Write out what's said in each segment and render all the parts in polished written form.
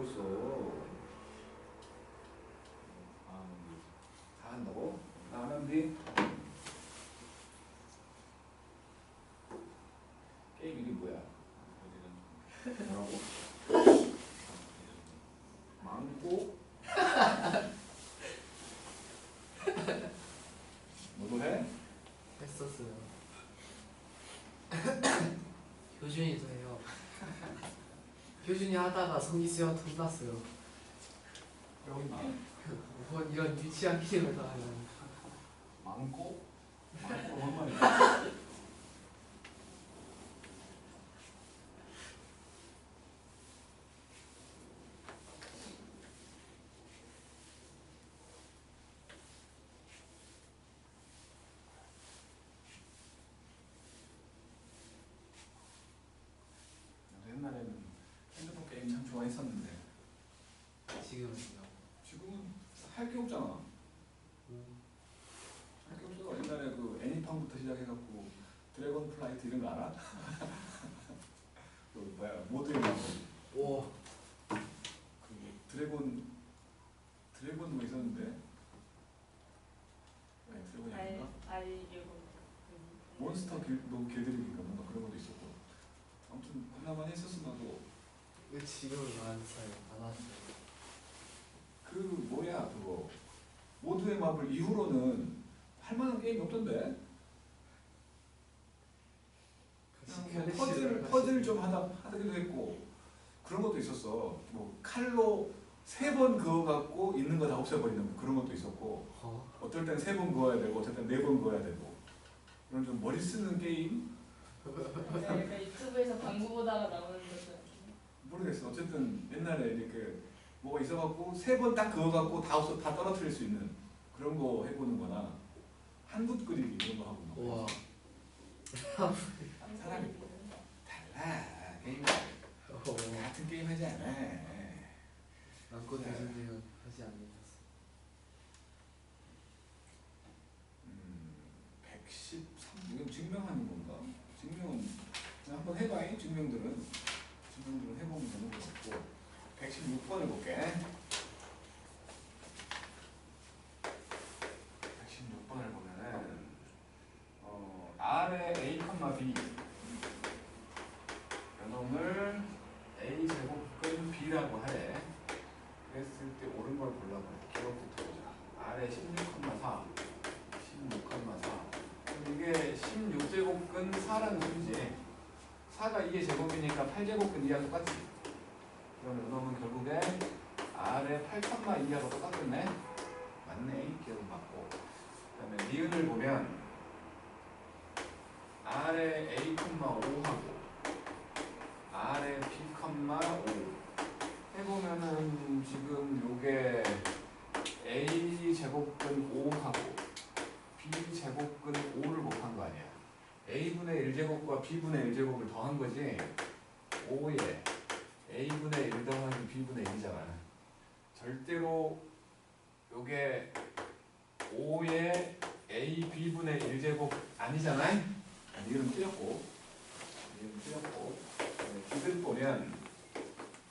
하고 있어? 다 한다고? 나 안 하는데? 게임 이름이 뭐야? 뭐라고? 망고? 너도 해? 했었어요. 효준이도 해요. 효준이 하다가 성기 씨한테 혼났어요. 여기 뭐 이런 유치한 게임을 다 하면. 망고? 망고 얼마나 옛날에는 핸드폰 게임 참 좋아했었는데 지금은요. 지금은 할 게 없잖아. 할 게 없어. 옛날에 그 애니팡부터 시작해갖고 드래곤 플라이트 이런 거 알아? 그 뭐야 모드에 나오는 오. 그 드래곤 뭐 있었는데 아니 드래곤이 아닌가? 몬스터 길들이기인가 뭔가 그런 것도 있었고 아무튼 하나만 했었어 나도. 왜 지금은 안 사요? 안 하죠. 그 뭐야 그거 모두의 마블 이후로는 할 만한 게임이 없던데. 그냥 퍼즐 좀 하기도 했고 그런 것도 있었어. 뭐 칼로 3번 그어갖고 있는 거 다 없애버리는 그런 것도 있었고 어떨 땐 3번 그어야 되고 어떨 땐 4번 그어야 되고 그런 좀 머리 쓰는 게임? 약간 유튜브에서 광고 보다가 나오는 것도 모르겠어. 어쨌든 옛날에 이렇게 뭐가 있어갖고 3번 딱 그어갖고 다 떨어뜨릴 수 있는 그런 거 해보는 거나 한붓 그리기 이런 거 하고 막. 우와. 사람이 달라. 게임 같은 게임 하지 않아. 남고 대신대요 하지 않으셨어. 113. 이건 증명하는 건가? 증명은 그냥 한번 해봐. 증명들은 해보면 되는 것 같고 116번 해볼게. 116번을 보면은 R의 A, B 요놈을 A 제곱근 B라고 하래. 그랬을 때 옳은 걸 골라봐. 기억부터 보자. R의 16,4 16,4 이게 16제곱근 4라는 수지. 4가 2의 제곱이니까 8제곱근 2와 똑같지. 그러면 이놈은 결국에 R의 8,2하고 똑같겠네. 맞네. 기억은 맞고. 그 다음에 니은을 보면 R의 A,5하고 R의 B,5 해보면은 지금 요게 A 제곱근 5하고 B 제곱근 5를 곱한 거 아니야. A분의 1제곱과 B분의 1제곱을 더한 거지. 5에 A분의 1 더하기 B분의 1이잖아. 절대로 요게 5에 A, B분의 1제곱 아니잖아. 이름 틀렸고 디귿 보면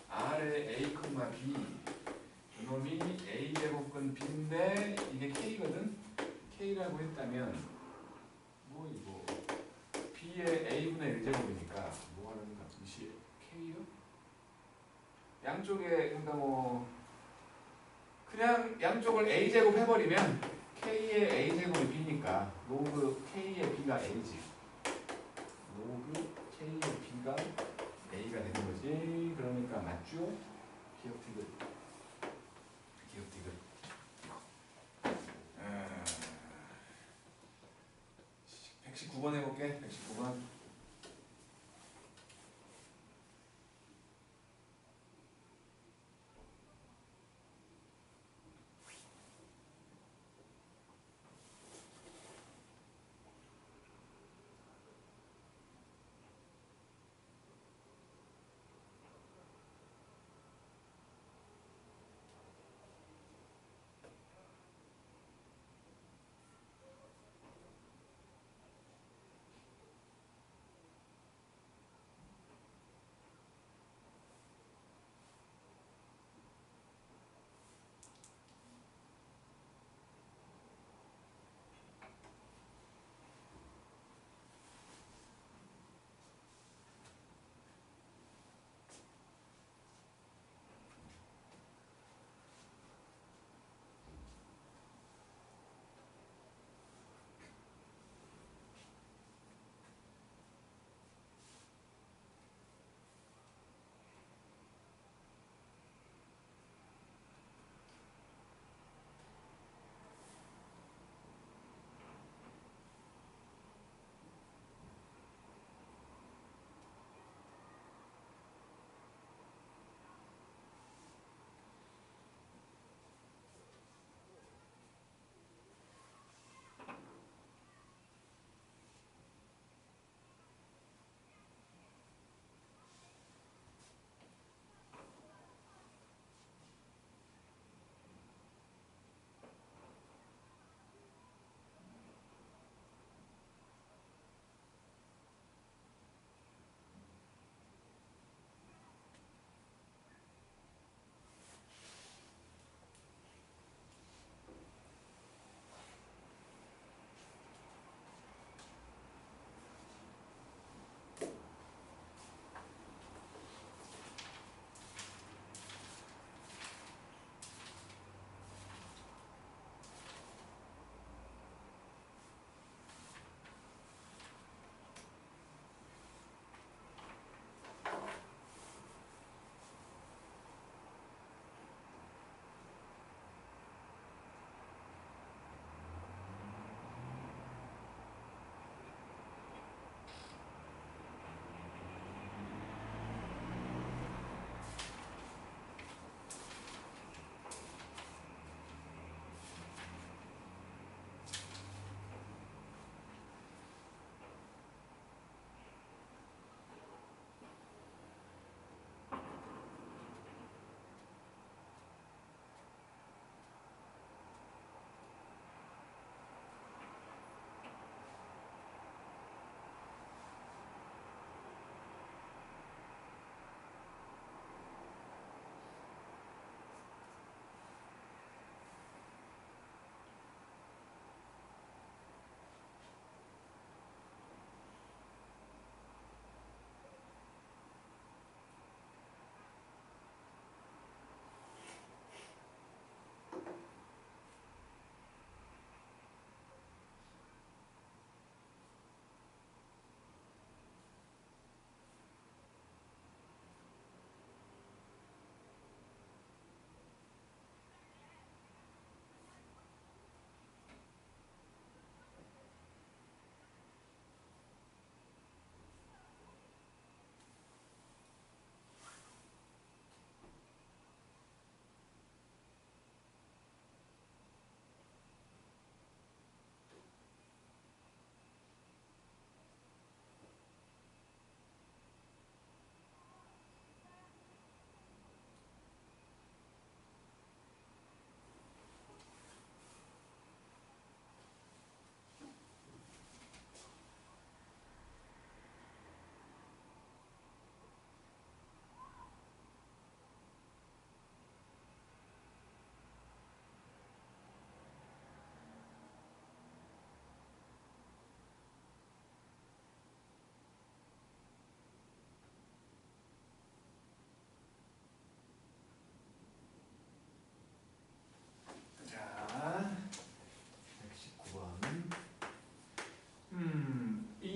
R의 A, B 이놈이 A 제곱근 B인데 이게 K거든. K라고 했다면 뭐 이거 B의 A분의 1제곱이니까 뭐 하는 값이 K요? 양쪽에 그러니까 뭐 그냥 양쪽을 A 제곱 해버리면 K의 A 제곱이 B니까 로그 K의 B가 A지. 로그 K의 B가 A가 되는 거지. 그러니까 맞죠? 기억 디귿. 119번 해볼게. 119번.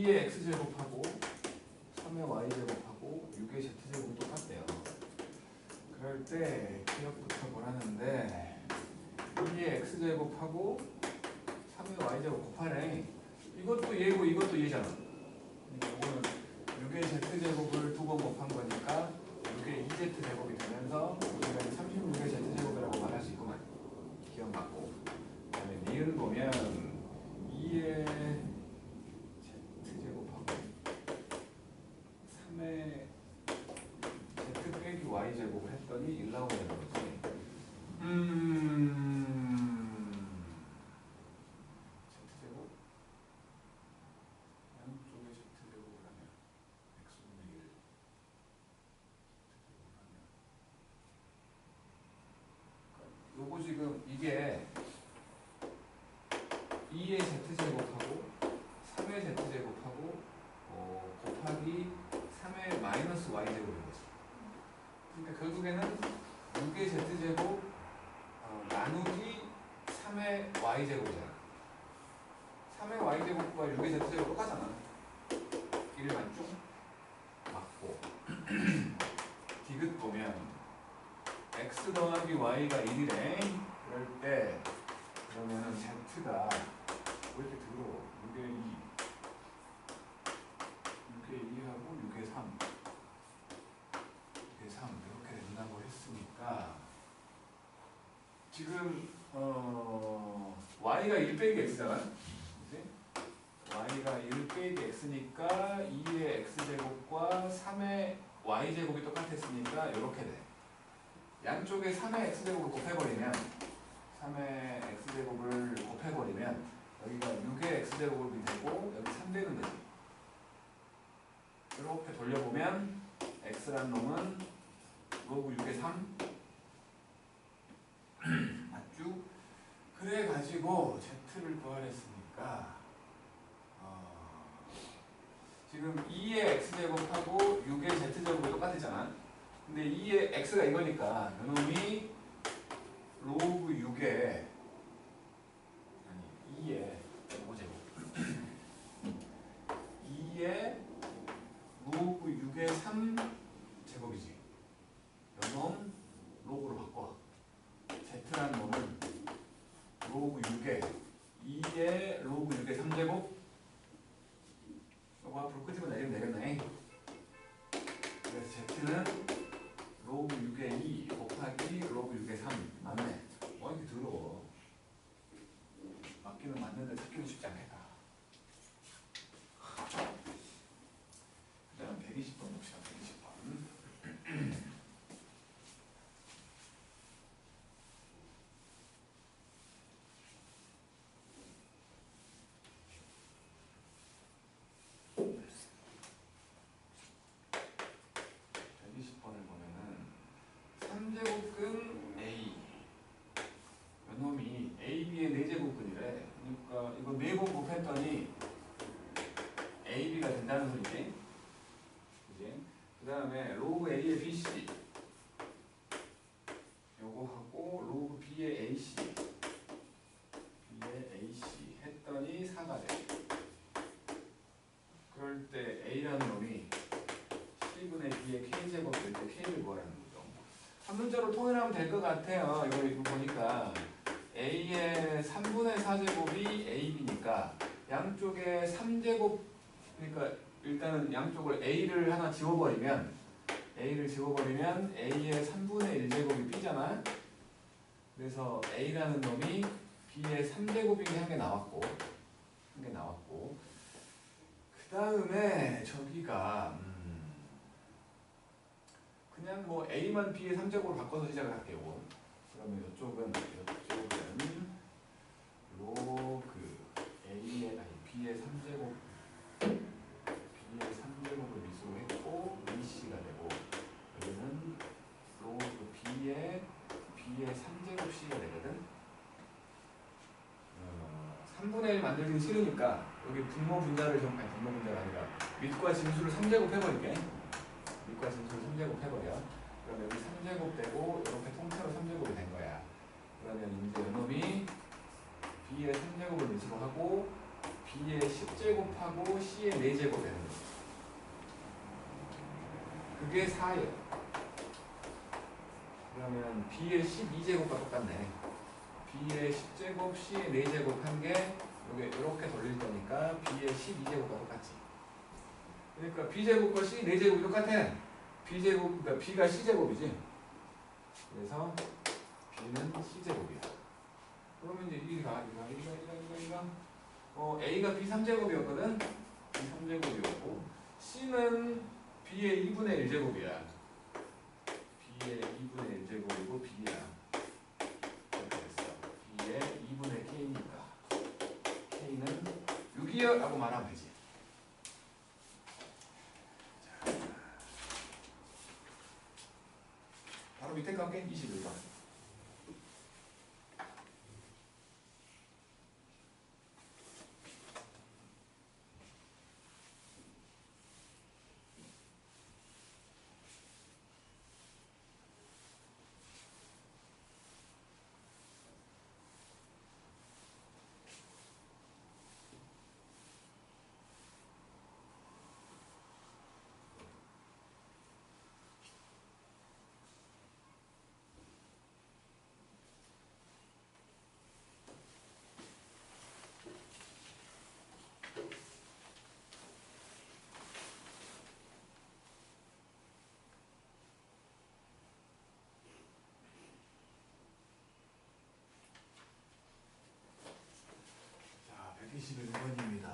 2의 x제곱하고 3의 y제곱하고 6의 z제곱이 똑같대요. 그럴 때 기억부터 뭘 하는데 2의 x제곱하고 3의 y제곱 곱하래. 이것도 얘고 이것도 얘잖아. 그러니까 이거는 6의 z제곱을 두 번 곱한 거니까 6의 2z제곱이 되면서 우리가 36의 z제곱이라고 말할 수 있구만. 기억나고. 그 다음에 니은 보면 2의 z제곱하고 3의 z 빼기 y제곱을 했더니 1 나오게 되는 거지. z제곱? 양쪽에 z제곱을 하면 x분의 1 요거 지금 이게 2의 z제곱하고 3의 z제곱하고 곱하기 3의 마이너스 y제곱인 거지. 그러니까 결국에는 6의 z제곱 나누기 3의 y제곱이잖아. 3의 y제곱과 6의 z제곱 똑같잖아. 1 맞죠? 맞고 디귿 보면 x 더하기 y가 1이래. 그럴 때 그러면은 z가 왜 이렇게 더러워? 6의 2 6의 2하고 6의 3 6의 3 이렇게 된다고 했으니까 지금 y가 1 빼기 x잖아. 그치? y가 1 빼기 x니까 2의 x제곱과 3의 y제곱이 똑같았으니까 이렇게 돼. 양쪽에 3의 x제곱을 곱해버리면 3의 x제곱을 곱해버리면 여기가 6의 x제곱이 되고 여기 3 되는 거지. 이렇게 돌려보면 x란 놈은 로그 6의 3 맞죠? 그래가지고 z를 구하랬으니까 지금 2의 x제곱하고 6의 z제곱이 똑같았잖아. 근데 2의 x가 이거니까 이놈이 로그 6의 2의 2의 로그 6의 3 제곱이지. 이놈 로그로 바꿔. z란 놈은 로그 6의 2의 로그 6의 3제곱. 이거 앞으로 끄집어 내리면 되겠네. 그래서 z는 로그 6의 2 곱하기 로그 6의 3 맞네. 이렇게 더러워. 맞기는 맞는데 찾기는 쉽지 않겠다. 그 다음 120번 봅시다. 120번. 이놈이 AB의 4제곱근이래. 그러니까 이거 4번 곱했더니 AB가 된다는 소리지. 그지? 그 다음에 로그 A의 BC 요거 하고 로그 B의 AC B의 AC 했더니 4가 돼. 그럴 때 A라는 놈이 C분의 B의 K제곱 될 때 K를 구하라는 거죠. 한 문자로 통일하면 될 것 같아요. 이거 보니까 A의 3분의 4제곱이 AB니까 양쪽에 3제곱, 그러니까 일단은 양쪽을 A를 하나 지워버리면 A의 3분의 1제곱이 B잖아. 그래서 A라는 놈이 B의 3제곱인 게 한 개 나왔고 그 다음에 저기가 그냥 뭐 A만 B의 3제곱으로 바꿔서 시작을 할게요. 그러면 이쪽은 로그 B의 3제곱 B의 3제곱을 미수로 했고 BC가 되고 여기는 로그 B의 3제곱 C가 되거든. 3분의 1 만들기는 싫으니까 여기 분모 분자를 분모 분자가 아니라 밑과 진수를 3제곱 해버릴게. 밑과 진수를 3제곱 해버려. 그러면 여기 3제곱 되고 이렇게 통째로 3제곱이 된 거야. 그러면 이제 이놈이 B의 3제곱을 미수로 하고 B의 10제곱하고 C의 4제곱 되는 거. 그게 4예요. 그러면 B의 12제곱과 똑같네. B의 10제곱, C의 4제곱 한 게 요게 이렇게 돌릴 거니까 B의 12제곱과 똑같지. 그러니까 B제곱과 C 4제곱이 똑같아. B제곱, 그러니까 B가 C제곱이지. 그래서 B는 C제곱이야. 그러면 이제 이가 A가 B 3제곱이었거든. B 3제곱이었고 C는 B의 2분의 1제곱이야. B의 2분의 1제곱이고 B야. 이렇게 됐어. B의 2분의 K니까 K는 6이요 라고 말하면 되지. 자, 바로 밑에 깎게 21번. 자, 121번입니다.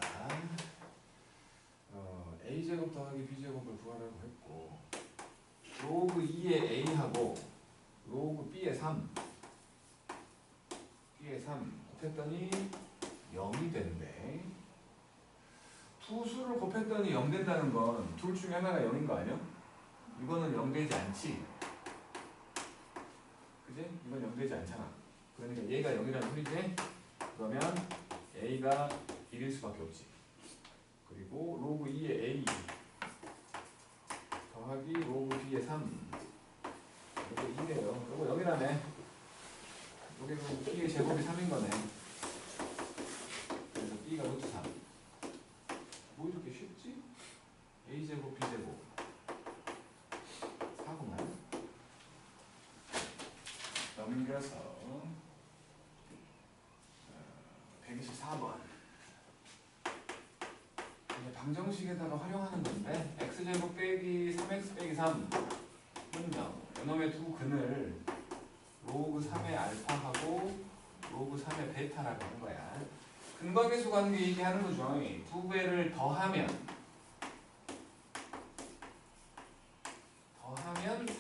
A제곱 더하기 B제곱을 구하라고 했고 로그 2의 A하고 로그 B의 3 곱했더니 0이 된대. 두 수를 곱했더니 0 된다는 건 둘 중에 하나가 0인 거 아니야? 이거는 0 되지 않지? 그지? 이건 0 되지 않잖아. 그러니까 얘가 0이라는 소리지? 그러면 A가 1일 수밖에 없지. 그리고 로그 2의 A 더하기 로그 B의 3 이거 2예요. 이거 0이라네. 여기 B의 제곱이 3인 거네. 그래서 B가 루트 3. 뭐 이렇게 쉽지? A제곱 B제곱 4구만. 넘겨서 124번. 이제 방정식에다가 활용하는 건데 x제곱 빼기 3x 빼기 3 분명 이놈의 두 근을 로그 3의 알파하고 로그 3의 베타라고 하는 거야. 근거계수 관계 얘기하는 거죠. 두 배를 더하면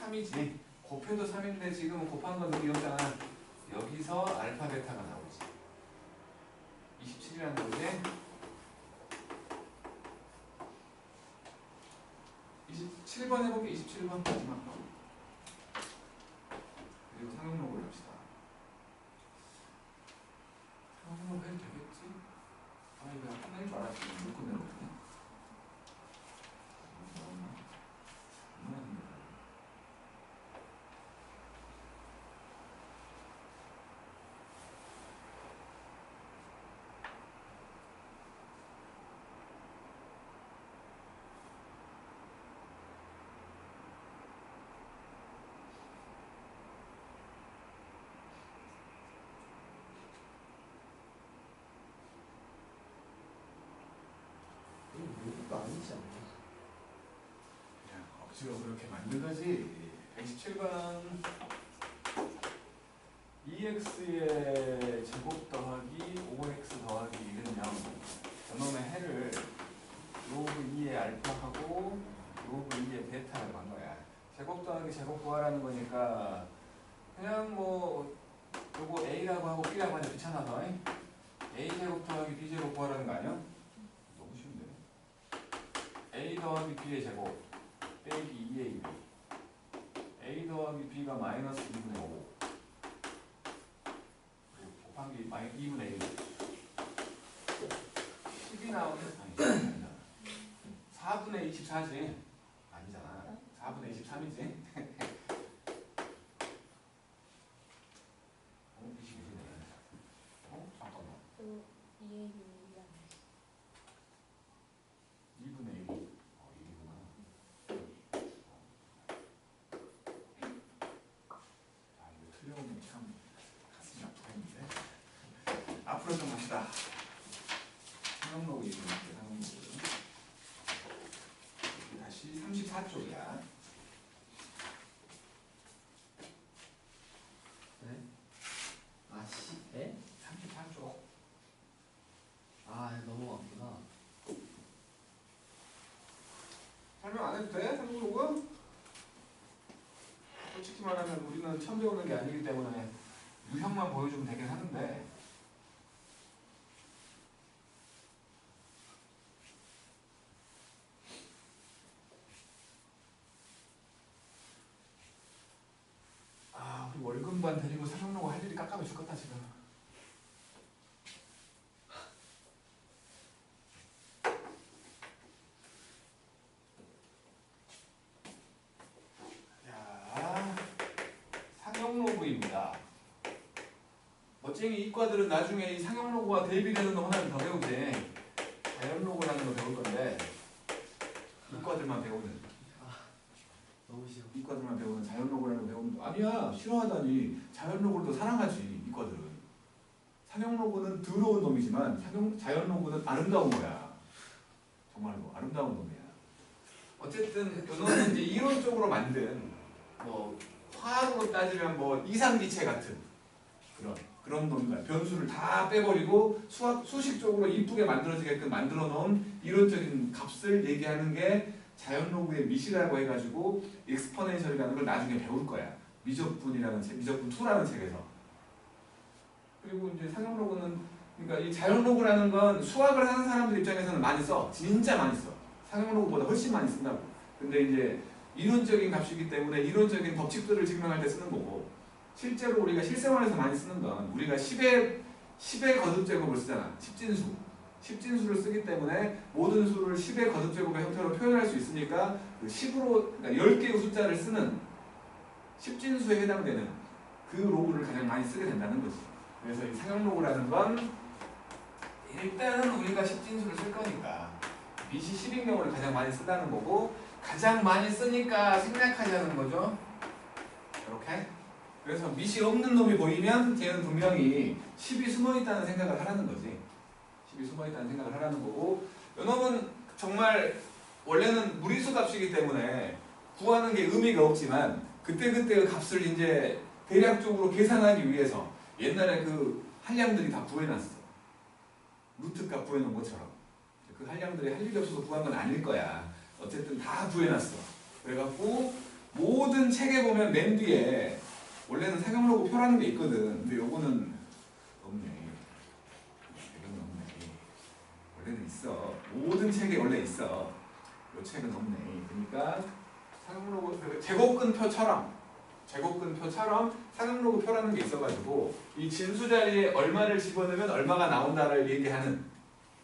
3이지. 곱해도 3인데 지금 곱한 건 의미 없잖아. 여기서 알파 베타가 나오지. 27이라는 거지. 27번 해볼게. 27번 마지막 거. 그리고 상용록을 합시다. 상용록 해도 되겠지? 아 이거 끝낼 줄 알았지. 못 끝내는 거네. 이거 아니지 않나? 그냥 억지로 그렇게 만든 거지. 127번 2x의 제곱 더하기 5x 더하기 1은 0. 저놈의 해를 로그 2의 알파하고 로그 2의 베타라고 한 거야. 제곱 더하기 제곱 구하라는 거니까 그냥 뭐 요거 a라고 하고 b라고 하는데 귀찮아서 a제곱 더하기 b제곱 구하라는 거 아니야? 너무 쉬운데. a 더하기 b의 제곱 빼기 2ab a 더하기 b가 마이너스 2분의 5 그리고 곱한 게 2분의 1 10이 나오면 아니 4분의 24지 아니잖아. 4분의 23이지. 21이네. 잠깐만. 또 이해율이 안 돼. 34쪽이야. 네? 아 씨. 에? 34쪽. 아 넘어갔구나. 설명 안 해도 돼? 상록은? 솔직히 말하면 우리는 처음 배우는 게 아니기 때문에 유형만 보여주면 되긴 하는데 아 우리 월급만 데리고 상록로 할 일이 깜깜해 죽겠다 지금. 자, 상형로그입니다. 멋쟁이 이과들은 나중에 이 상형로그와 대비되는 거 하나를 더 배우지. 자연로그라는 거 배울 건데 이과들만 배우는 너무 싫어. 이과들만 배우는 자연로그라는 거 배우는 거 아니야. 싫어하다니. 자연로그를 더 사랑하지 이과들은. 상형로그는 더러운 놈이지만 자연로그는 아름다운 거야. 정말로 아름다운 놈이야. 어쨌든 이거는 이제 이론적으로 만든 뭐 화학으로 따지면 뭐 이상기체 같은 그런 놈들 변수를 다 빼버리고 수식적으로 이쁘게 만들어지게끔 만들어 놓은 이론적인 값을 얘기하는 게 자연로그의 미시라고 해가지고 익스포넨셜이라는 걸 나중에 배울 거야. 미적분이라는 책, 미적분 2라는 책에서. 그리고 이제 상형로그는 그러니까 이 자연로그라는 건 수학을 하는 사람들 입장에서는 많이 써. 진짜 많이 써. 상형로그보다 훨씬 많이 쓴다고. 근데 이제 이론적인 값이기 때문에 이론적인 법칙들을 증명할 때 쓰는 거고 실제로 우리가 실생활에서 많이 쓰는 건 우리가 10의 거듭제곱을 쓰잖아. 10진수를 쓰기 때문에 모든 수를 10의 거듭제곱의 형태로 표현할 수 있으니까 그 10으로 그러니까 10개의 숫자를 쓰는 10진수에 해당되는 그 로그를 가장 많이 쓰게 된다는 거지. 그래서 이 상형로그라는 건 일단은 우리가 10진수를 쓸 거니까 미시 10인 경우를 가장 많이 쓴다는 거고 가장 많이 쓰니까 생략하자는 거죠. 이렇게. 그래서 미시 없는 놈이 보이면 걔는 분명히 10이 숨어있다는 생각을 하라는 거지. 10이 숨어있다는 생각을 하라는 거고 이 놈은 정말 원래는 무리수 값이기 때문에 구하는 게 의미가 없지만 그때그때의 값을 이제 대략적으로 계산하기 위해서 옛날에 그 한량들이 다 구해놨어. 루트값 구해놓은 것처럼. 그 한량들이 할 일이 없어서 구한 건 아닐 거야. 어쨌든 다 구해놨어. 그래갖고 모든 책에 보면 맨 뒤에 원래는 상형로그 표라는 게 있거든. 근데 요거는 없네. 이건 없네. 원래는 있어. 모든 책에 원래 있어. 요 책은 없네. 그러니까 상형로그 제곱근표처럼 상형로그 표라는 게 있어가지고 이 진수 자리에 얼마를 집어넣으면 얼마가 나온다를 얘기하는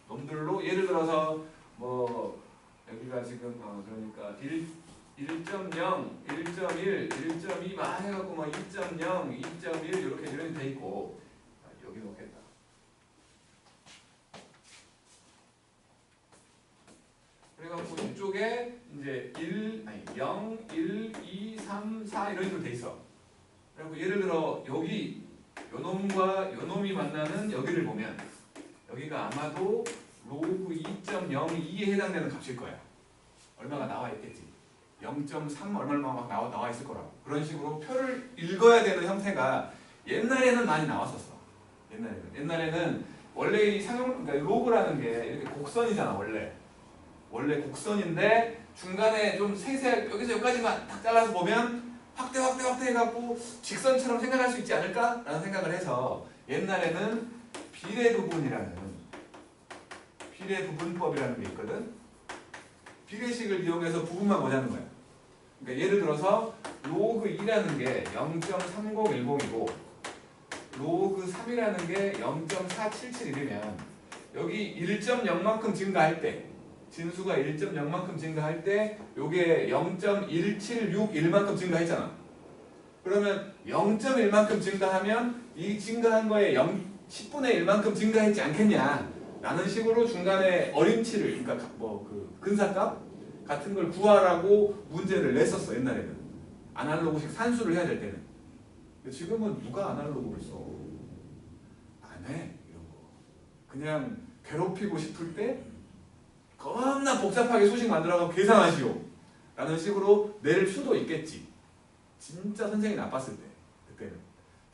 놈들로 예를 들어서 뭐 여기가 지금 그러니까 1.0, 1.1, 1.2 막 해갖고 막 2.0, 2.1 이렇게 이런 돼 있고 여기 놓겠다. 그래갖고 이쪽에 이제 0, 1, 2, 3, 4 이런 식으로 돼 있어. 그리고 예를 들어 여기 요 놈과 요 놈이 만나는 여기를 보면 여기가 아마도 로그 2.02에 해당되는 값일 거야. 얼마가 나와 있겠지. 0.3 얼마나 막 나와 있을 거라고. 그런 식으로 표를 읽어야 되는 형태가 옛날에는 많이 나왔었어. 옛날에는 원래 이 그러니까 로그라는 게 이렇게 곡선이잖아. 원래 곡선인데 중간에 좀 세세하게 여기서 여기까지만 딱 잘라서 보면 확대 해갖고 직선처럼 생각할 수 있지 않을까? 라는 생각을 해서 옛날에는 비례부분법이라는 게 있거든. 비례식을 이용해서 부분만 보자는 거야. 그러니까 예를 들어서 로그 2라는 게 0.3010이고 로그 3이라는 게 0.477이면 여기 1.0만큼 증가할 때 진수가 1.0만큼 증가할 때 요게 0.1761만큼 증가했잖아. 그러면 0.1만큼 증가하면 이 증가한 거에 10분의 1만큼 증가했지 않겠냐 라는 식으로 중간에 어림치를 그러니까 뭐 그 근사값 같은 걸 구하라고 문제를 냈었어. 옛날에는 아날로그식 산수를 해야 될 때는. 근데 지금은 누가 아날로그를 써? 안 해 이런 거. 그냥 괴롭히고 싶을 때 겁나 복잡하게 수식 만들어가고 계산하시오 라는 식으로 낼 수도 있겠지. 진짜 선생이 나빴을 때. 그때는.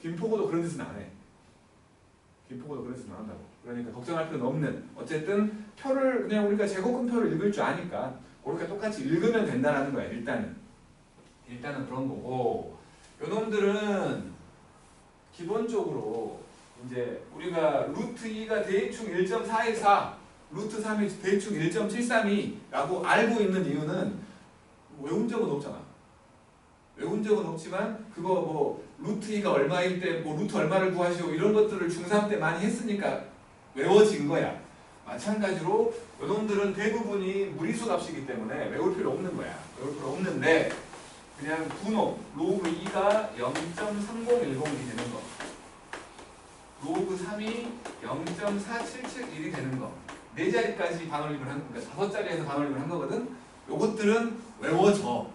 김포고도 그런 짓은 안 해. 김포고도 그런 짓은 안 한다고. 그러니까 걱정할 필요는 없는. 어쨌든 표를 그냥 우리가 제곱근표를 읽을 줄 아니까 그렇게 똑같이 읽으면 된다는 거야. 일단은 그런 거고. 요놈들은 기본적으로 이제 우리가 루트 2가 대충 1.414, 루트 3이 대충 1.732라고 알고 있는 이유는 외운 적은 없잖아. 외운 적은 없지만 그거 뭐 루트 2가 얼마일 때 뭐 루트 얼마를 구하시오 이런 것들을 중3 때 많이 했으니까 외워진 거야. 마찬가지로 요놈들은 대부분이 무리수 값이기 때문에 외울 필요 없는 거야. 외울 필요 없는데 그냥 분호 로그 2가 0.3010이 되는 거, 로그 3이 0.4771이 되는 거, 4자리까지 반올림을 한, 그러니까 5자리에서 반올림을 한 거거든. 요것들은 외워져.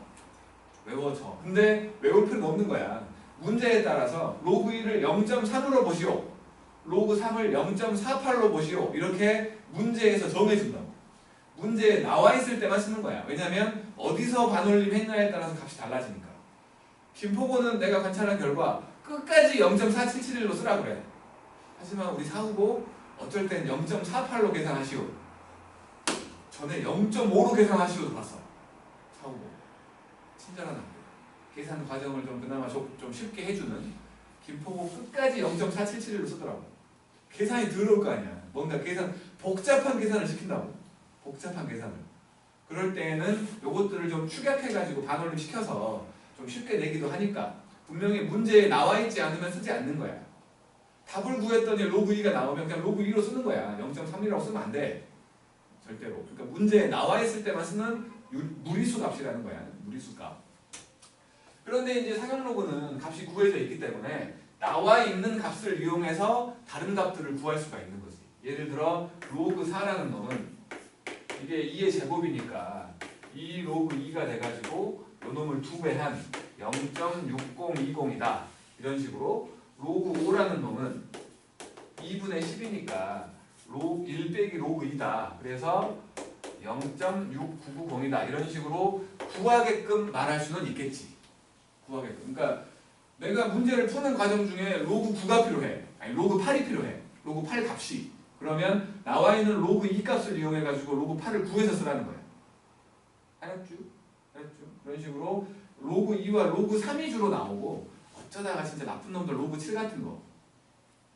근데 외울 필요는 없는 거야. 문제에 따라서 로그 2를 0.3으로 보시오, 로그 3을 0.48로 보시오, 이렇게 문제에서 정해준다고. 문제에 나와 있을 때만 쓰는 거야. 왜냐면 어디서 반올림 했냐에 따라서 값이 달라지니까. 김포고는 내가 관찰한 결과 끝까지 0.4771로 쓰라 그래. 하지만 우리 사후고 어쩔 땐 0.48로 계산하시오, 전에 0.5로 계산하시오도 봤어. 사후고 친절한 학교. 계산 과정을 좀 그나마 좀 쉽게 해주는 김포고 끝까지 0.4771로 쓰더라고. 계산이 더러울 거 아니야. 뭔가 복잡한 계산을 시킨다고. 복잡한 계산을. 그럴 때에는 요것들을 좀 축약해가지고 반올림 시켜서 좀 쉽게 내기도 하니까 분명히 문제에 나와 있지 않으면 쓰지 않는 거야. 답을 구했더니 로그 2가 나오면 그냥 로그 2로 쓰는 거야. 0.3이라고 쓰면 안 돼. 절대로. 그러니까 문제에 나와 있을 때만 쓰는 무리수 값이라는 거야. 무리수 값. 그런데 이제 상형 로그는 값이 구해져 있기 때문에 나와 있는 값을 이용해서 다른 값들을 구할 수가 있는 거지. 예를 들어 로그 4라는 놈은 이게 2의 제곱이니까 2 로그 2가 돼가지고 요 놈을 2배한 0.6020이다. 이런 식으로 로그 5라는 놈은 2분의 10이니까 1 빼기 로그 2다. 그래서 0.6990이다. 이런 식으로 구하게끔 말할 수는 있겠지. 구하게끔. 그러니까 내가 문제를 푸는 과정 중에 로그 9가 필요해. 아니 로그 8이 필요해. 로그 8 값이. 그러면 나와 있는 로그 2 값을 이용해가지고 로그 8을 구해서 쓰라는 거야. 알았죠? 그런 식으로 로그 2와 로그 3이 주로 나오고 어쩌다가 진짜 나쁜 놈들 로그 7 같은 거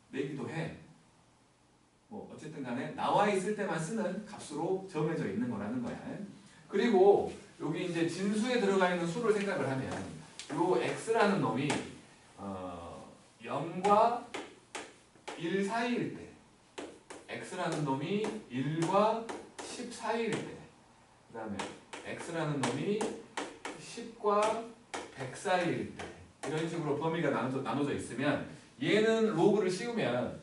내기도 해. 뭐 어쨌든 간에 나와 있을 때만 쓰는 값으로 정해져 있는 거라는 거야. 그리고 여기 이제 진수에 들어가 있는 수를 생각을 하면 요 x라는 놈이 0과 1 사이일 때, x라는 놈이 1과 10 사이일 때, 그 다음에 x라는 놈이 10과 100 사이일 때, 이런 식으로 범위가 나눠져 있으면 얘는 로그를 씌우면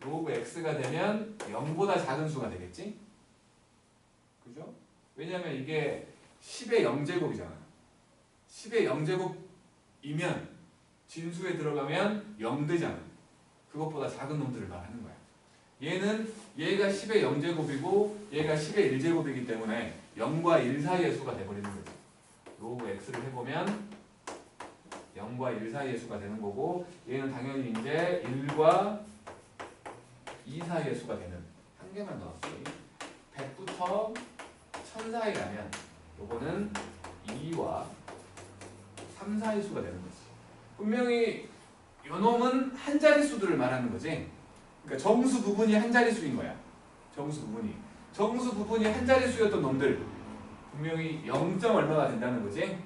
로그 x가 되면 0보다 작은 수가 되겠지? 그죠? 왜냐면 이게 10의 0제곱이잖아. 10의 0제곱이면 진수에 들어가면 0 되잖아. 그것보다 작은 놈들을 말하는 거야. 얘가 10의 0제곱이고 얘가 10의 1제곱이기 때문에 0과 1 사이의 수가 돼버리는 거지. 로그 x를 해보면 0과 1 사이의 수가 되는 거고 얘는 당연히 이제 1과 2 사이의 수가 되는, 한 개만 넣었지. 100부터 1000 사이라면 요거는 2와 3 사이 수가 되는 거지. 분명히 요놈은 한 자릿수들을 말하는 거지. 그러니까 정수 부분이 한 자릿수인 거야. 정수 부분이 한 자릿수였던 놈들 분명히 0. 얼마가 된다는 거지.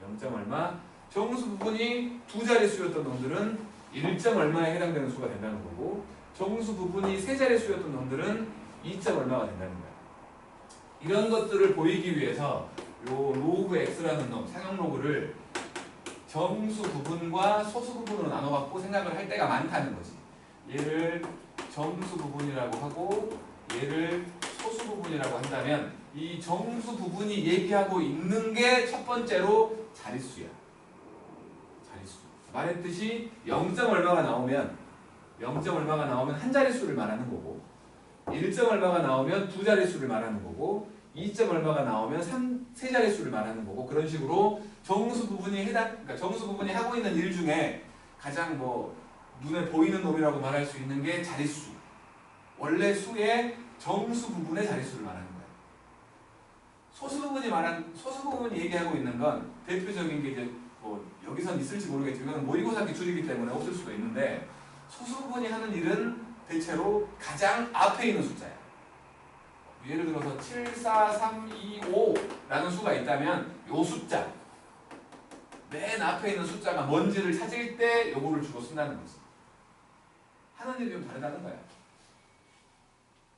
0. 얼마. 정수 부분이 두 자릿수였던 놈들은 1. 얼마에 해당되는 수가 된다는 거고, 정수 부분이 세 자릿수였던 놈들은 2. 얼마가 된다는 거야. 이런 것들을 보이기 위해서 요 로그 x라는 놈, 상형 로그를 정수 부분과 소수 부분으로 나눠갖고 생각을 할 때가 많다는 거지. 얘를 정수 부분이라고 하고 얘를 소수 부분이라고 한다면 이 정수 부분이 얘기하고 있는 게 첫 번째로 자릿수야. 자릿수. 말했듯이 0. 얼마가 나오면 한 자릿수를 말하는 거고 1. 얼마가 나오면 두 자릿수를 말하는 거고 2점 얼마가 나오면 세 자릿수를 말하는 거고 그런 식으로 정수 부분이 그러니까 정수 부분이 하고 있는 일 중에 가장 뭐 눈에 보이는 놈이라고 말할 수 있는 게 자릿수. 원래 수의 정수 부분의 자릿수를 말하는 거예요. 소수 부분이 얘기하고 있는 건 대표적인 게 이제 뭐 여기선 있을지 모르겠지만 이거는 모의고사 기출이기 때문에 없을 수도 있는데 소수 부분이 하는 일은 대체로 가장 앞에 있는 숫자야. 예를 들어서 7, 4, 3, 2, 5라는 수가 있다면 요 숫자 맨 앞에 있는 숫자가 뭔지를 찾을 때 요거를 주로 쓴다는 거지. 하는 일이 좀 다르다는 거야.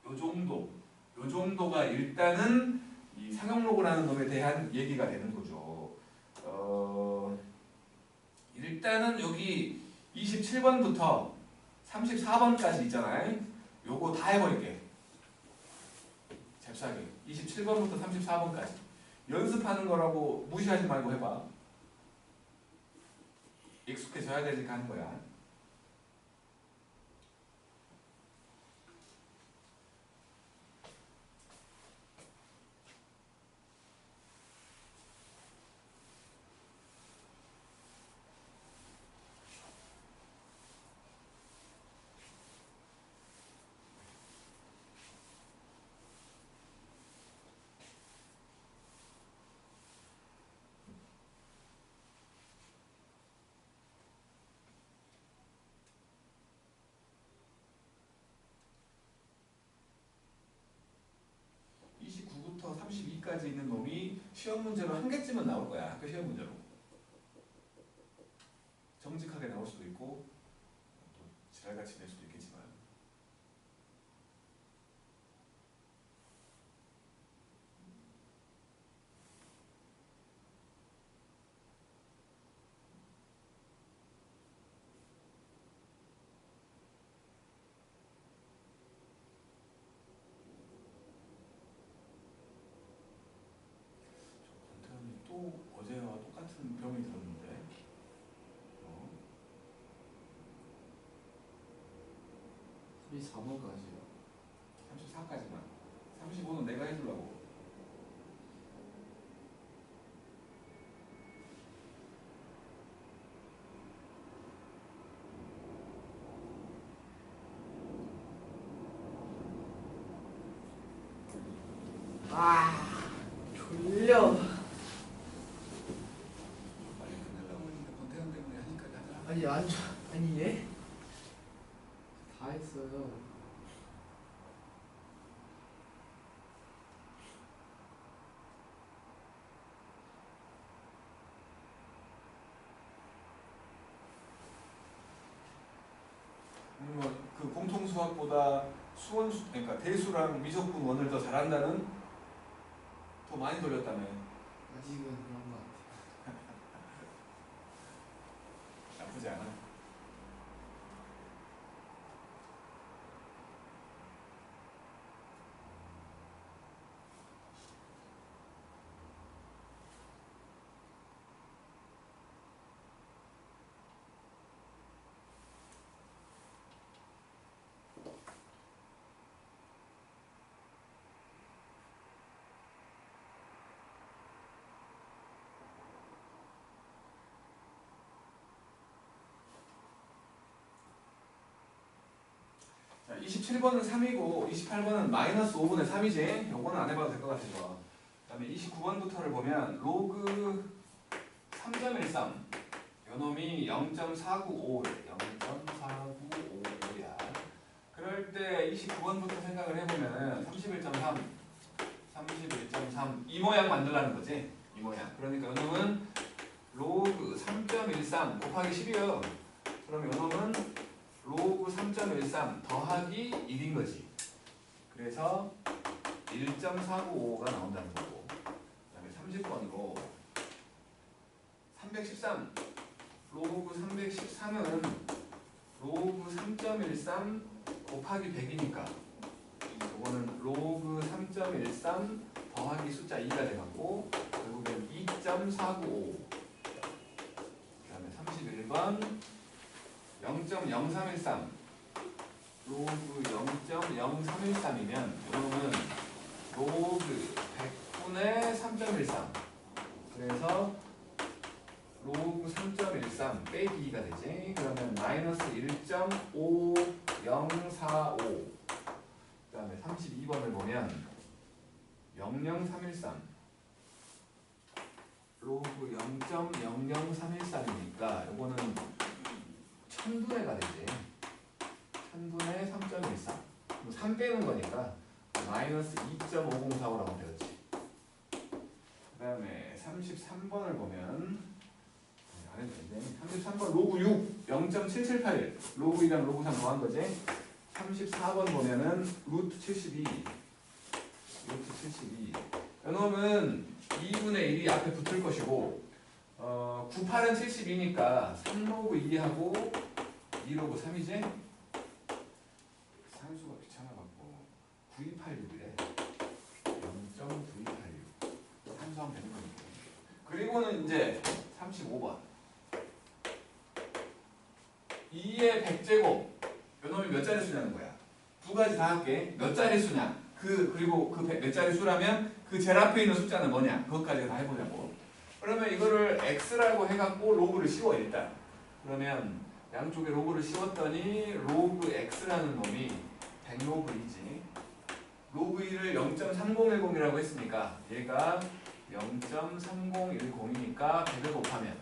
요 정도가 일단은 이 상용로그라는 놈에 대한 얘기가 되는 거죠. 일단은 여기 27번부터 34번까지 있잖아요. 요거 다 해버릴게. 잽싸게. 27번부터 34번까지. 연습하는 거라고 무시하지 말고 해봐. 익숙해져야 되니까 하는 거야. 부터 32까지 있는 놈이 시험 문제로 한 개쯤은 나올 거야. 학교 시험 문제로. 정직하게 나올 수도 있고 또 지랄같이 낼 수도 있겠지만. 또 어제와 똑같은 병이 들었는데 34번까지요. 34까지만 35는 내가 해주려고. 졸려. 빨리 끝내려고 했는데 권태현 때문에 하니까 하더라. 아니 안 좋아. 아니 얘? 다 했어요. 그 공통 수학보다 수원수 그러니까 대수랑 미적분 원을 더 잘한다는 더 많이 돌렸다며. 아직은 그런 것 같아요. 나쁘지 않아. 자, 27번은 3이고 28번은 마이너스 5분의 3이지. 요거는 안 해봐도 될 것 같아서. 그 다음에 29번부터를 보면 로그 3.13 요놈이 0.495래. 0.495야. 그럴 때 29번부터 생각을 해보면 31.3 이 모양 만들라는 거지. 이 모양. 그러니까 요놈은 로그 3.13 곱하기 10이요. 그럼 요놈은 로그 3.13 더하기 1인 거지. 그래서 1.495가 나온다는 거고. 그 다음에 30번으로 313 로그 313은 로그 3.13 곱하기 100이니까 이거는 로그 3.13 더하기 숫자 2가 돼갖고 결국엔 2.495. 그 다음에 31번 0.0313 로그 0.0313이면 이거는 로그 100분의 3.13. 그래서 로그 3.13 빼기 2가 되지. 그러면 마이너스 1.5045. 그 다음에 32번을 보면 00313 로그 0.00313이니까 요거는 1000분의가 되지. 1000분의 3.13. 3 빼는 거니까 마이너스 2.5045라고 되었지. 그 다음에 33번을 보면 안 해도 되는데 33번 로그 6 0.7781 로그 2랑 로그 3 더한 거지. 34번 보면은 루트 72 요놈은 2분의 1이 앞에 붙을 것이고 98은 72니까 3로그 2하고 2로그 3이지? 산수가 귀찮아갖고 9286이래. 0.9286 산수하면 되는 거니까. 그리고는 이제 35번 2의 100제곱 요놈이 몇 자리 수냐는 거야. 두 가지 다 할게. 몇 자리 수냐. 그리고 그 몇 자리 수라면 그 제일 앞에 있는 숫자는 뭐냐. 그것까지 다 해보자고. 그러면 이거를 x라고 해갖고 로그를 씌워 일단. 그러면 양쪽에 로그를 씌웠더니 로그 x라는 놈이 100로그 2지. 로그 2를 0.3010이라고 했으니까 얘가 0.3010이니까 100을 곱하면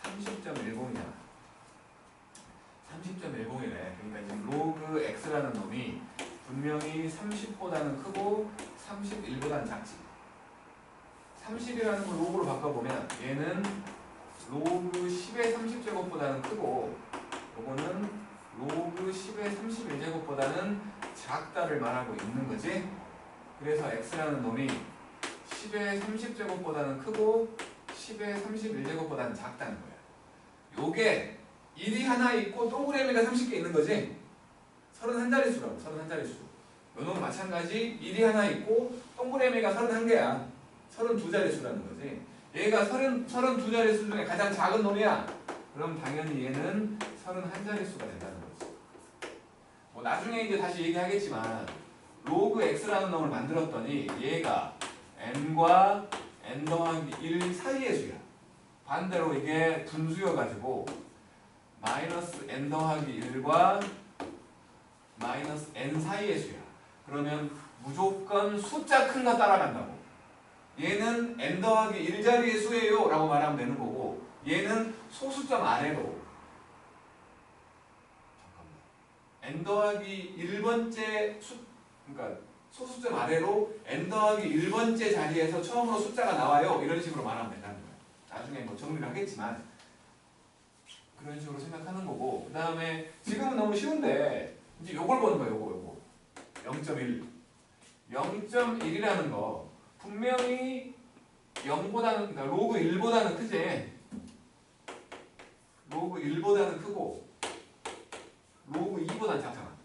30.10이잖아. 30.10이래. 그러니까 지금 로그 x라는 놈이 분명히 30보다는 크고 31보다는 작지. 30이라는 걸 로그로 바꿔보면 얘는 로그 10의 30제곱보다는 크고 요거는 로그 10의 31제곱보다는 작다를 말하고 있는 거지. 그래서 x라는 놈이 10의 30제곱보다는 크고 10의 31제곱보다는 작다는 거야. 요게 1이 하나 있고 동그라미가 30개 있는 거지. 31자릿수라고. 31자릿수. 요놈은 마찬가지 1이 하나 있고 동그라미가 31개야. 32자릿수라는 거지. 얘가 32자릿수 중에 가장 작은 놈이야. 그럼 당연히 얘는 31자릿수가 된다는 거지. 뭐 나중에 이제 다시 얘기하겠지만 로그 x라는 놈을 만들었더니 얘가 n과 n 더하기 1 사이의 수야. 반대로 이게 분수여가지고 마이너스 n 더하기 1과 마이너스 n 사이의 수야. 그러면 무조건 숫자 큰 거 따라간다고. 얘는 n 더하기 1자리의 수예요 라고 말하면 되는 거고 얘는 소수점 아래로 n 더하기 1번째 그러니까 소수점 아래로 n 더하기 1번째 자리에서 처음으로 숫자가 나와요. 이런 식으로 말하면 된다는 거야. 나중에 뭐 정리를 하겠지만 그런 식으로 생각하는 거고 그 다음에 지금은 너무 쉬운데 이제 요걸 보는 거야. 요거 0.1 0.1이라는 거 분명히 0보다는 그러니까 로그 1보다는 크지. 로그 1보다는 크고 로그 2보다는 작잖아.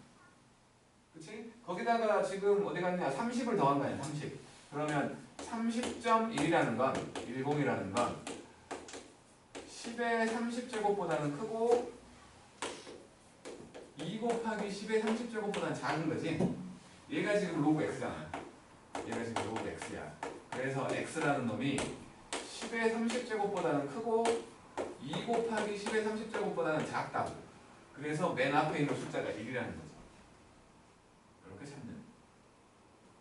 그치? 거기다가 지금 어디 갔냐 30을 더한 거야. 30. 그러면 30.1이라는 건 10이라는 건 10의 30제곱보다는 크고 2 곱하기 10의 30제곱보다는 작은 거지. 얘가 지금 로그 x잖아. 얘가 지금 로그 x야. 그래서 x라는 놈이 10의 30제곱보다는 크고 2 곱하기 10의 30제곱보다는 작다고. 그래서 맨 앞에 있는 숫자가 1이라는 거죠. 이렇게 찾는.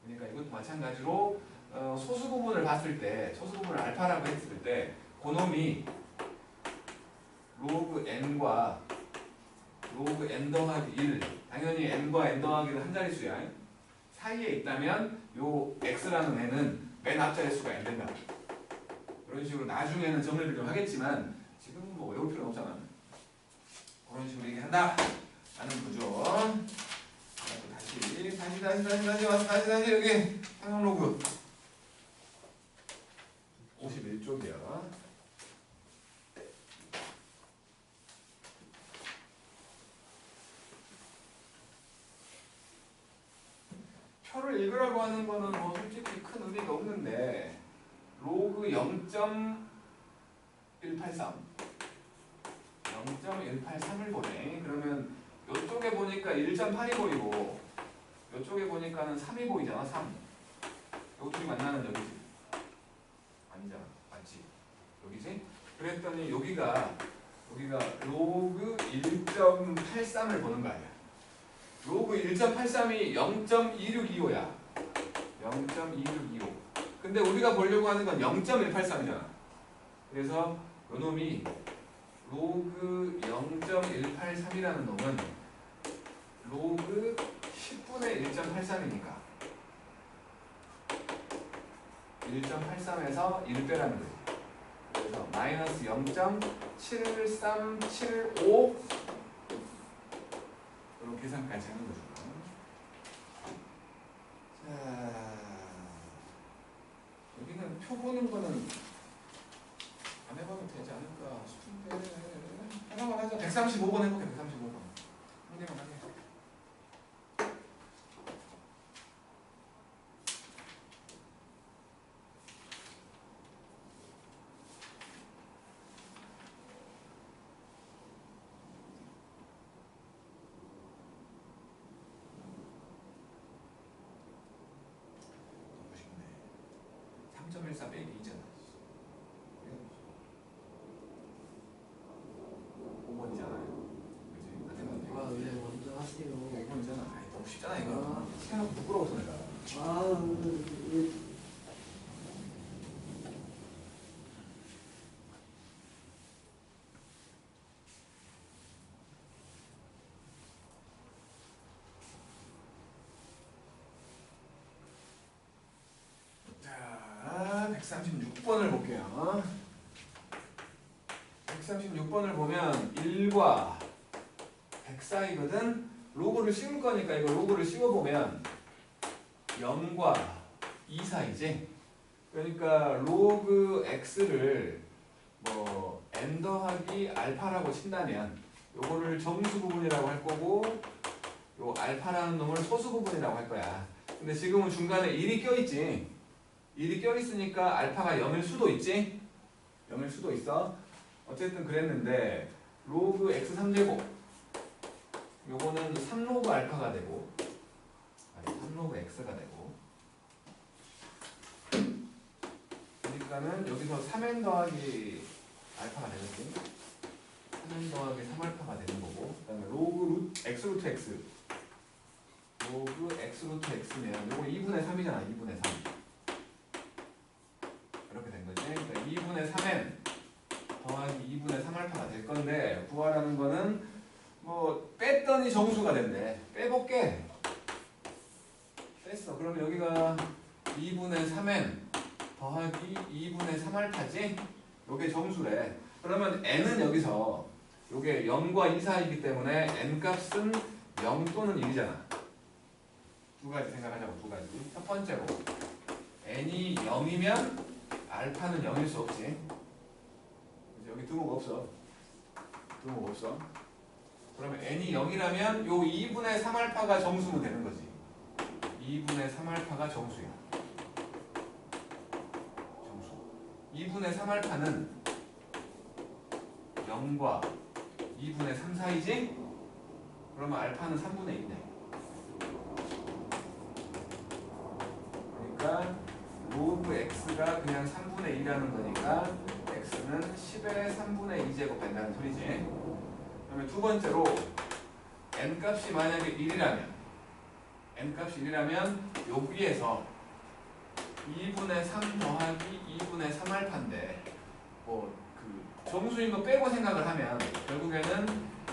그러니까 이것도 마찬가지로 소수 부분을 봤을 때 소수 부분을 알파라고 했을 때 그놈이 로그 n과 로그 n 더하기 1 당연히 n과 n 더하기는 한 자릿수야. 사이에 있다면 요 x라는 애는 맨 앞자릿수가 n 된다. 그런 식으로 나중에는 정리를 좀 하겠지만 지금은 뭐 외울 필요는 없잖아. 그런 식으로 얘기한다 라는 거죠. 다시 여기 상형 로그 51쪽이야. 표를 읽으라고 하는 거는 뭐 솔직히 큰 의미가 없는데 로그 0.183 0.183을 보네. 그러면 이쪽에 보니까 1.8이 보이고 이쪽에 보니까는 3이 보이잖아. 3. 요 둘이 만나는 여기지. 아니잖아. 맞지? 여기지? 그랬더니 여기가 로그 1.83을 보는 거 아니야. 로그 1.83이 0.2625야. 0.2625. 근데 우리가 보려고 하는 건 0.183이잖아. 그래서 요 놈이 로그 0.183이라는 놈은 로그 10분의 1.83이니까 1.83에서 1 빼라는 거지. 그래서 마이너스 0.7375 이런 계산까지 하는 거죠. 자, 여기는 표 보는 거는 안 해봐도 되지 않을까 싶은데 하나만 하자. 135번 해볼게. 135번 한 개만 하게. 너무 쉽네. 3.14 빼기 2잖아. 5번이잖아요. 그지? 아, 네, 먼저 하세요. 5번이잖아. 아이, 너무 쉽잖아 이거. 생각하고 부끄러워서 내가. 아, 예. 자, 136번을 볼게요. 136번을 보면 1과 100 사이거든. 로그를 씌울 거니까 이거 로그를 씌워보면 0과 2 사이지. 그러니까 로그 x를 뭐 n 더하기 알파라고 친다면 요거를 정수 부분이라고 할 거고 요 알파라는 놈을 소수 부분이라고 할 거야. 근데 지금은 중간에 1이 껴있지. 1이 껴있으니까 알파가 0일 수도 있지. 0일 수도 있어. 어쨌든 그랬는데 로그 x 3제곱 요거는 3로그 알파가 되고 아니 3로그 x가 되고 그러니까는 여기서 3n 더하기 알파가 되겠지. 3n 더하기 3알파가 되는 거고 그 다음에 로그 x 루트 x 로그 x 루트 x면 요거 2분의 3이잖아. 2분의 3 이렇게 된 거지. 그러니까 2분의 3n 더하기 2분의 3알파가 될 건데 구하라는 거는 뭐 뺐더니 정수가 된대. 빼볼게. 뺐어. 그러면 여기가 2분의 3n 더하기 2분의 3알파지? 요게 정수래. 그러면 n은 여기서 요게 0과 2 사이이기 때문에 n 값은 0 또는 1이잖아. 두 가지 생각하자고. 두 가지. 첫 번째로 n이 0이면 알파는 0일 수 없지. 여기 등호가 없어. 등호가 없어. 그러면 n이 0이라면 요 2분의 3알파가 정수면 되는 거지. 2분의 3알파가 정수야. 정수. 2분의 3알파는 0과 2분의 3 사이지? 그러면 알파는 3분의 1이네. 그러니까 로그 x가 그냥 3분의 2라는 거니까 x는 10의 3분의 2제곱 된다는 소리지. 그러면 두 번째로 n 값이 만약에 1이라면 여기에서 2분의 3 더하기 2분의 3알파인데 뭐 그 정수인 거 빼고 생각을 하면 결국에는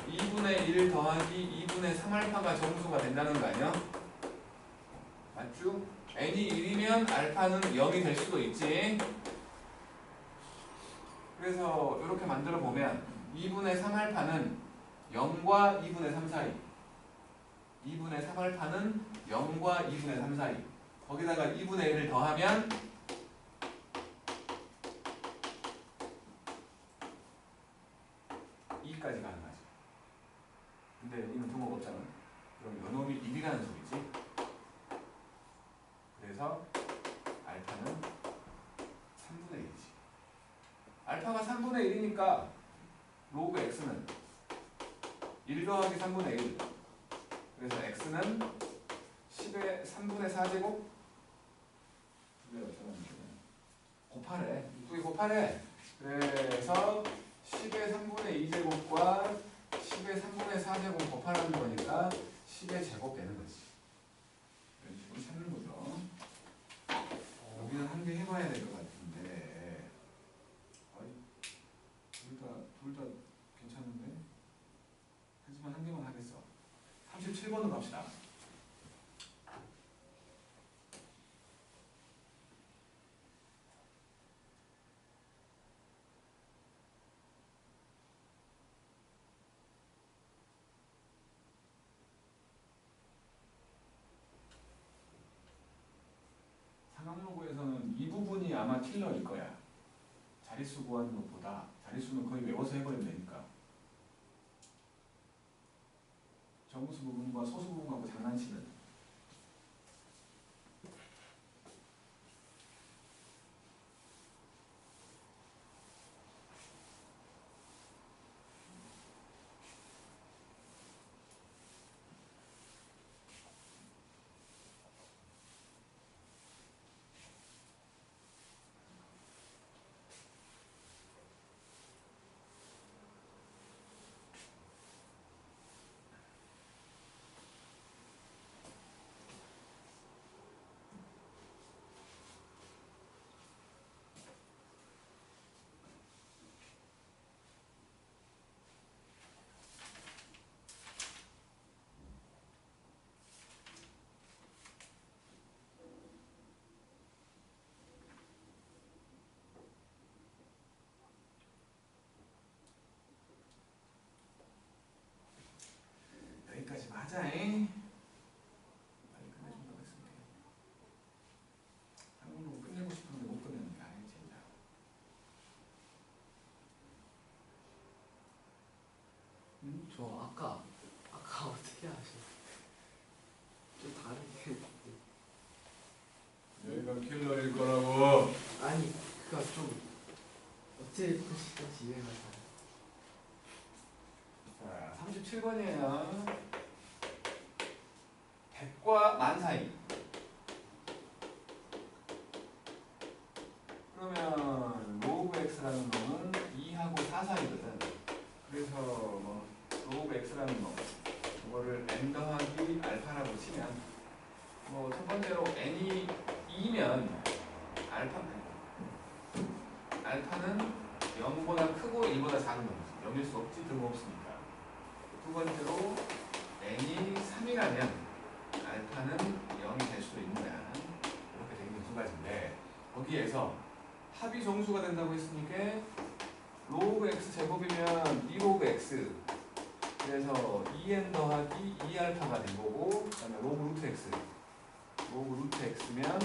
2분의 1 더하기 2분의 3알파가 정수가 된다는 거 아니야? 맞죠? n이 1이면 알파는 0이 될 수도 있지. 그래서 이렇게 만들어 보면 2분의 3알파는 0과 2분의 3 사이 2분의 3알파는 0과 2분의 3 사이 거기다가 2분의 1을 더하면 2까지 가능하지. 근데 여기는 등호가 없잖아. 그럼 요놈이 1이라는 소리지. 그래서 알파는 3분의 1이지. 알파가 3분의 1이니까 로그 x는 1 더하기 3분의 1. 그래서 x는 10의 3분의 4제곱 두 개가 곱하래. 두개 곱하래. 그래서 10의 3분의 2제곱과 10의 3분의 4제곱 곱하라는 거니까 10의 제곱 되는 거지. 이런 식으로 찾는 거죠. 여기는 한 개 해봐야 될 것 같은데. 둘 다 괜찮은데? 하지만 한 개만 하겠어. 37번으로 갑시다. 상황로그에서는 이 부분이 아마 킬러일 거야. 자릿수 구하는 것보다 자릿수는 거의 외워서 해버리면 되니까. 정수 부분과 소수 부분하고 장난치는. 여기까지 하자잉. 빨리 끝내준다고 했으니까. 상황로그 끝내고 싶은데 못 끝내는 게 아니지. 저 아까 어떻게 아셨어요? 좀 다르게. 여기가 킬러일 거라고. 아니 그니까 좀 어떻게 푸시든지 이해가 잘. 자, 37번이에요. 100과 1000 사이. 그러면 로그 x라는 놈은 2하고 4 사이거든. 그래서 뭐 로그 x라는 놈, 이거를 n 더하기 알파라고 치면 뭐 첫 번째로 n이 2면 알파는 0보다 크고 1보다 작은 놈이지. 0일 수 없지, 등없으니까. 두 번째로 n이 3이라면 알파는 0이 될 수도 있는 거야. 이렇게 되는 게 두 가지인데 거기에서 합이 정수가 된다고 했으니까 로그 x 제곱이면 2로그 x, 그래서 2n 더하기 2알파가 된 거고, 그 다음에 로그 루트 x, 로그 루트 x면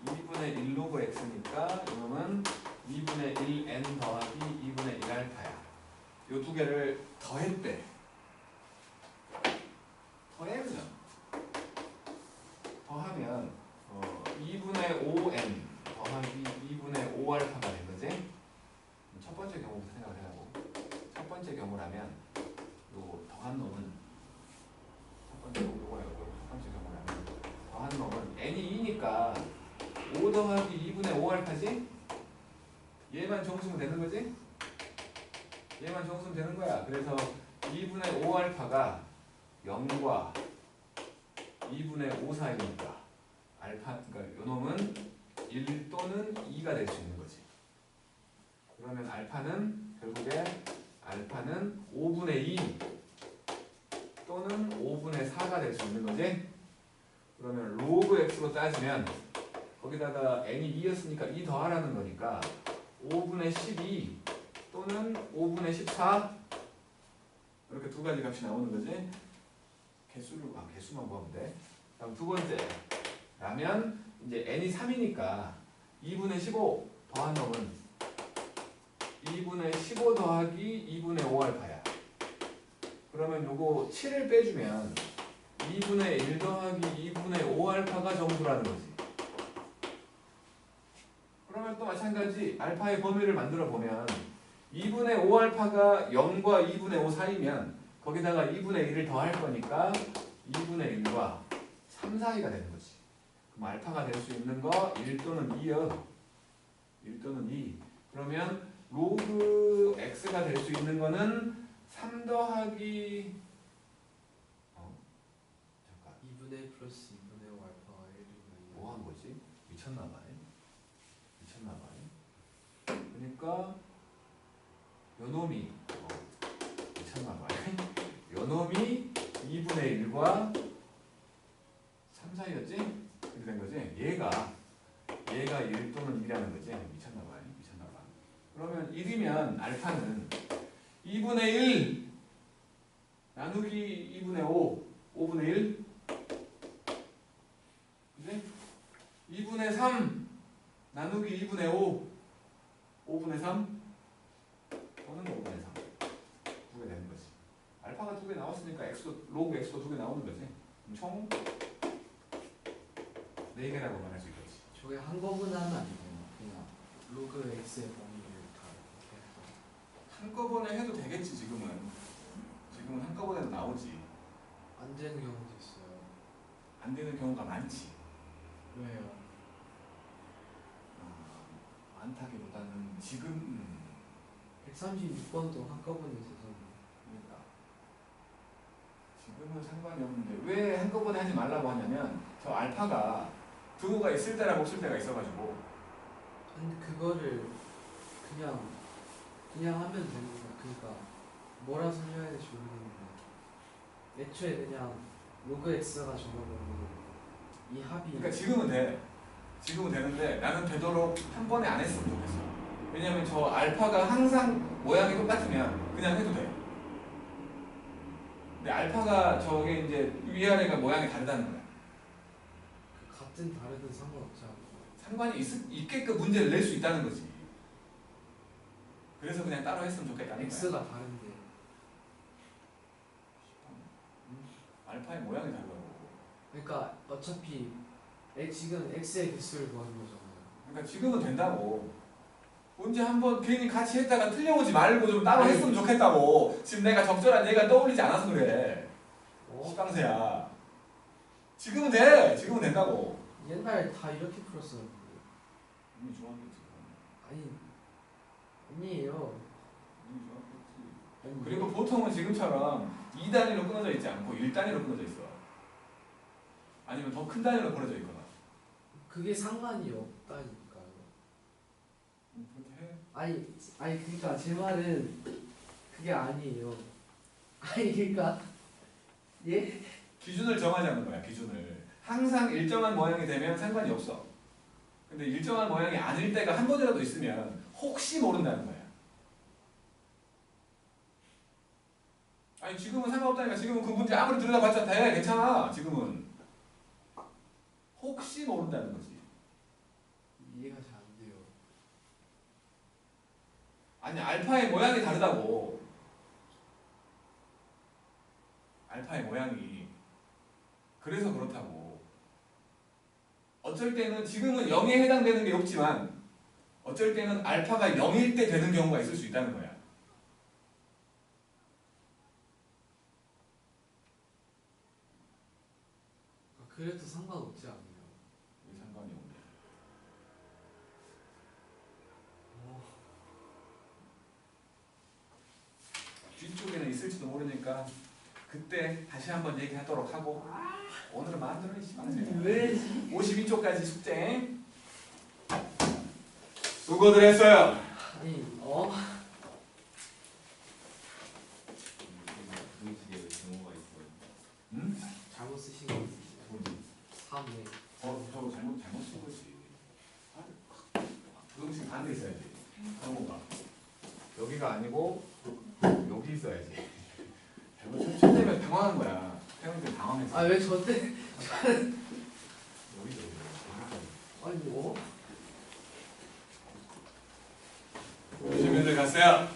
2분의 1 로그 x니까 이놈은 2분의 1n 더하기 2분의 1알파야. 요 두 개를 더했대. 더해 그냥. 더하면 2분의 5n 더하기 2분의 5알파가 된 거지. 첫 번째 경우부터 생각을 해보고, 첫 번째 경우라면 요 더한 놈은 첫 번째 경우라면 더한 놈은 n이 2니까 5 더하기 2분의 5알파지? 얘만 정수면 되는 거지? 얘만 정수면 되는 거야. 그래서 2분의 5알파가 0과 2분의 5 사이니까 그러니까 요 놈은 1 또는 2가 될 수 있는 거지. 그러면 알파는 결국에 5분의 2 또는 5분의 4가 될 수 있는 거지. 그러면 로그 x로 따지면 거기다가 n이 2였으니까 2 더하라는 거니까 5분의 12 또는 5분의 14, 이렇게 두 가지 값이 나오는 거지. 개수만 구하면 돼. 다음 두 번째 라면 이제 n이 3이니까 2분의 15 더한 놈은 2분의 15 더하기 2분의 5알파야. 그러면 요거 7을 빼주면 2분의 1 더하기 2분의 5알파가 정수라는 거지. 그러면 또 마찬가지 알파의 범위를 만들어 보면 2분의 5알파가 0과 2분의 5 사이면 거기다가 2분의 1을 더할 거니까 2분의 1과 3 사이가 되는 거지. 그럼 알파가 될 수 있는 거 1 또는 2요. 1 또는 2. 그러면 로그 x가 될 수 있는 거는 3 더하기 잠깐 2분의 1 플러스 2분의 5 알파가 1이면 뭐 하는 거지? 미쳤나 봐요. 미쳤나 봐요. 그러니까 요놈이 미쳤나 봐요. 요놈이 2분의 1과 3 사이였지? 이렇게 된 거지? 얘가 1 또는 2라는 거지? 미쳤나 봐요. 미쳤나 봐. 그러면 1이면 알파는 2분의 1 나누기 2분의 5 5분의 1 그지? 2분의 3 나누기 2분의 5 5분의 3 또는 5분의 3 두 개 되는 거지. 알파가 두 개 나왔으니까 x도 로그 x도 두 개 나오는 거지. 그럼 총 4개라고 말할 수 있겠지. 저게 한꺼번에 하면 안 돼요. 그냥 로그 x의 범위를 다 이렇게 해서 한꺼번에 해도 되겠지. 지금은 한꺼번에 나오지. 안 되는 경우도 있어요. 안 되는 경우가 많지. 왜요? 많다기보다는 지금 136번도 한꺼번에 돼서 그러니까 지금은 상관이 없는데 왜 한꺼번에 하지 말라고 하냐면 저 알파가 부호가 있을 때라고 없을 때가 있어가지고 근데 그거를 그냥 하면 되는 거야. 그러니까 뭐라 설명해야 될지 모르겠는데 애초에 그냥 로그 x가 적어버리고 이 합이 그러니까 지금은 돼. 지금은 되는데 나는 되도록 한 번에 안 했으면 좋겠어. 왜냐면 저 알파가 항상 모양이 똑같으면 그냥 해도 돼. 근데 알파가 저게 이제 위아래가 모양이 다르다는 거야. 같은 다르든 상관없지 않아요. 상관이 있게끔 문제를 낼 수 있다는 거지. 그래서 그냥 따로 했으면 좋겠다는 거야. x가 다른데 알파의 모양이 다르다고. 그러니까 어차피 지금 x의 개수를 구하는 거잖아요. 그러니까 지금은 된다고. 언제 한번 괜히 같이 했다가 틀려오지 말고 좀 따로 아니. 했으면 좋겠다고. 지금 내가 적절한 얘가 떠올리지 않아서 그래. 어? 시방새야. 지금은 돼. 지금은 된다고. 옛날에 다 이렇게 풀었어요. 이미 중학교지. 아니에요. 이미 중학교지. 아니, 그리고 보통은 지금처럼 2단위로 끊어져 있지 않고 1단위로 끊어져 있어. 아니면 더 큰 단위로 벌어져 있거나. 그게 상관이 없다니까요. 그렇게 해. 아니 그러니까 제 말은 그게 아니에요. 아니 그러니까 예? 기준을 정하자는 거야. 기준을. 항상 일정한 모양이 되면 상관이 없어. 근데 일정한 모양이 아닐 때가 한 번이라도 있으면 혹시 모른다는 거야. 아니 지금은 상관없다니까. 지금은 그 문제 아무리 들여다봤자 돼. 괜찮아. 지금은. 혹시 모른다는 거지. 이해가 잘 안 돼요. 아니 알파의 모양이 다르다고. 알파의 모양이. 그래서 그렇다고. 어쩔 때는 지금은 0에 해당되는 게 없지만 어쩔 때는 알파가 0일 때 되는 경우가 있을 수 있다는 거야. 그래도 상관없지 않나요? 왜 상관이 없냐. 뒤쪽에는 있을지도 모르니까 그때 다시 한번 얘기하도록 하고 오늘은 마음대로 해. 왜? 52쪽까지 숙제 수고들 했어요. 아니 응? 잘못 쓰신 거 같은데. 뭐지? 3회 저거 잘못 쓴 거지. 그 음식 반대 있어야지. 상호가 여기가 아니고 여기 있어야지. 잘못 설치되면 당황한 거야. 태영이 당황했어. 아 왜 저때 여기죠. 아니 조심히들 갔어요.